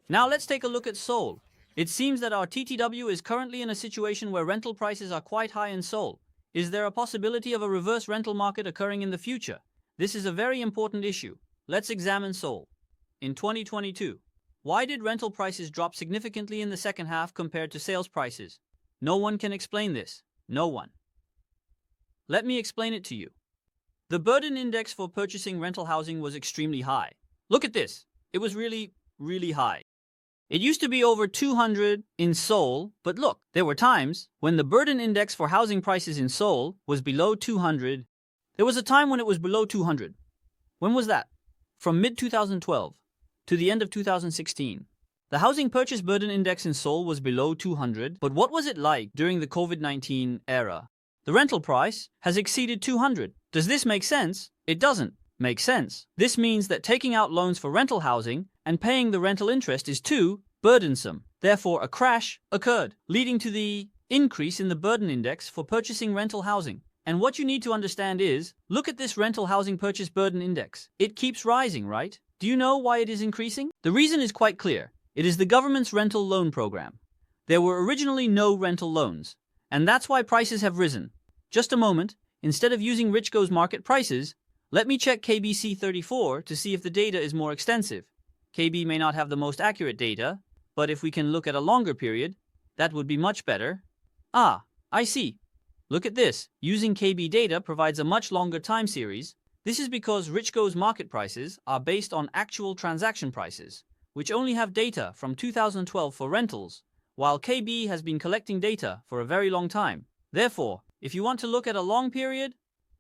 Now let's take a look at Seoul. It seems that our TTW is currently in a situation where rental prices are quite high in Seoul. Is there a possibility of a reverse rental market occurring in the future? This is a very important issue. Let's examine Seoul. In 2022, why did rental prices drop significantly in the second half compared to sales prices? No one can explain this. No one. Let me explain it to you. The burden index for purchasing rental housing was extremely high. Look at this. It was really high. It used to be over 200 in Seoul, but look, there were times when the burden index for housing prices in Seoul was below 200. There was a time when it was below 200. When was that? From mid-2012 to the end of 2016. The housing purchase burden index in Seoul was below 200, but what was it like during the COVID-19 era? The rental price has exceeded 200. Does this make sense? It doesn't make sense. This means that taking out loans for rental housing and paying the rental interest is too burdensome. Therefore, a crash occurred, leading to the increase in the burden index for purchasing rental housing. And what you need to understand is, look at this rental housing purchase burden index. It keeps rising, right? Do you know why it is increasing? The reason is quite clear. It is the government's rental loan program. There were originally no rental loans, and that's why prices have risen. Just a moment, instead of using Richgo's market prices, let me check KBC 34 to see if the data is more extensive. KB may not have the most accurate data, but if we can look at a longer period, that would be much better. Ah, I see. Look at this. Using KB data provides a much longer time series. This is because Richgo's market prices are based on actual transaction prices, which only have data from 2012 for rentals, while KB has been collecting data for a very long time. Therefore, if you want to look at a long period,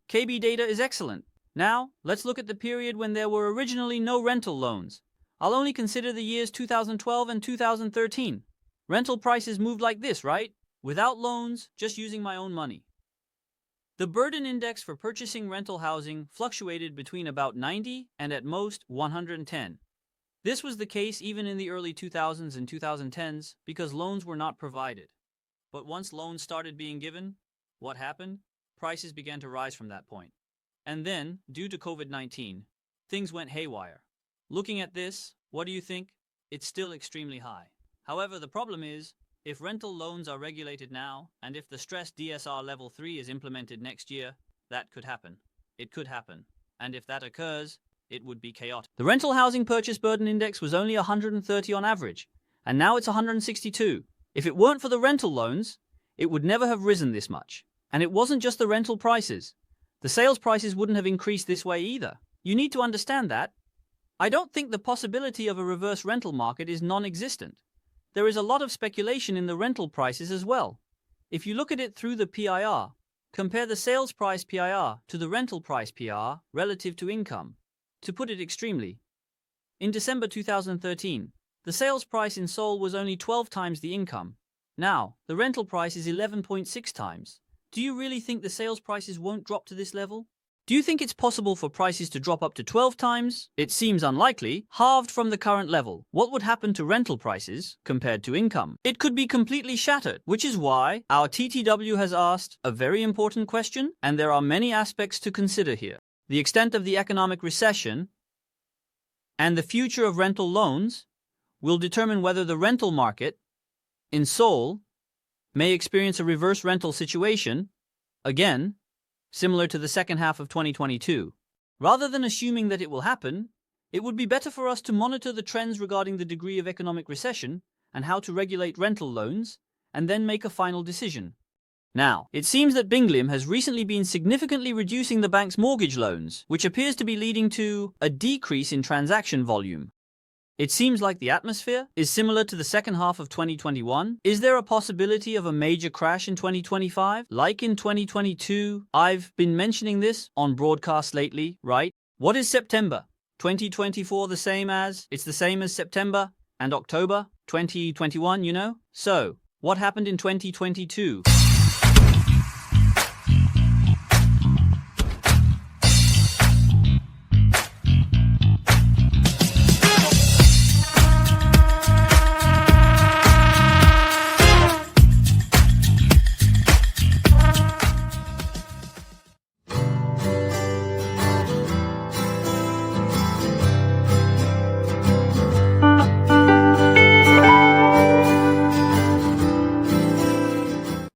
KB data is excellent. Now, let's look at the period when there were originally no rental loans. I'll only consider the years 2012 and 2013. Rental prices moved like this, right? Without loans, just using my own money. The burden index for purchasing rental housing fluctuated between about 90 and at most 110. This was the case even in the early 2000s and 2010s because loans were not provided. But once loans started being given, what happened? Prices began to rise from that point. And then, due to COVID-19, things went haywire. Looking at this, what do you think? It's still extremely high. However, the problem is, if rental loans are regulated now, and if the stress DSR level 3 is implemented next year, that could happen. It could happen. And if that occurs, it would be chaotic. The rental housing purchase burden index was only 130 on average, and now it's 162. If it weren't for the rental loans, it would never have risen this much. And it wasn't just the rental prices. The sales prices wouldn't have increased this way either. You need to understand that. I don't think the possibility of a reverse rental market is non-existent. There is a lot of speculation in the rental prices as well. If you look at it through the PIR, compare the sales price PIR to the rental price PIR relative to income. To put it extremely, in December 2013, the sales price in Seoul was only 12 times the income. Now, the rental price is 11.6 times. Do you really think the sales prices won't drop to this level? Do you think it's possible for prices to drop up to 12 times? It seems unlikely, halved from the current level. What would happen to rental prices compared to income? It could be completely shattered, which is why our TTW has asked a very important question, and there are many aspects to consider here. The extent of the economic recession and the future of rental loans will determine whether the rental market in Seoul may experience a reverse rental situation, again, similar to the second half of 2022. Rather than assuming that it will happen, it would be better for us to monitor the trends regarding the degree of economic recession and how to regulate rental loans, and then make a final decision. Now, it seems that Binglim has recently been significantly reducing the bank's mortgage loans, which appears to be leading to a decrease in transaction volume. It seems like the atmosphere is similar to the second half of 2021. Is there a possibility of a major crash in 2025? Like in 2022? I've been mentioning this on broadcasts lately, right? What is September 2024 the same as? It's the same as September and October 2021, you know? So, what happened in 2022?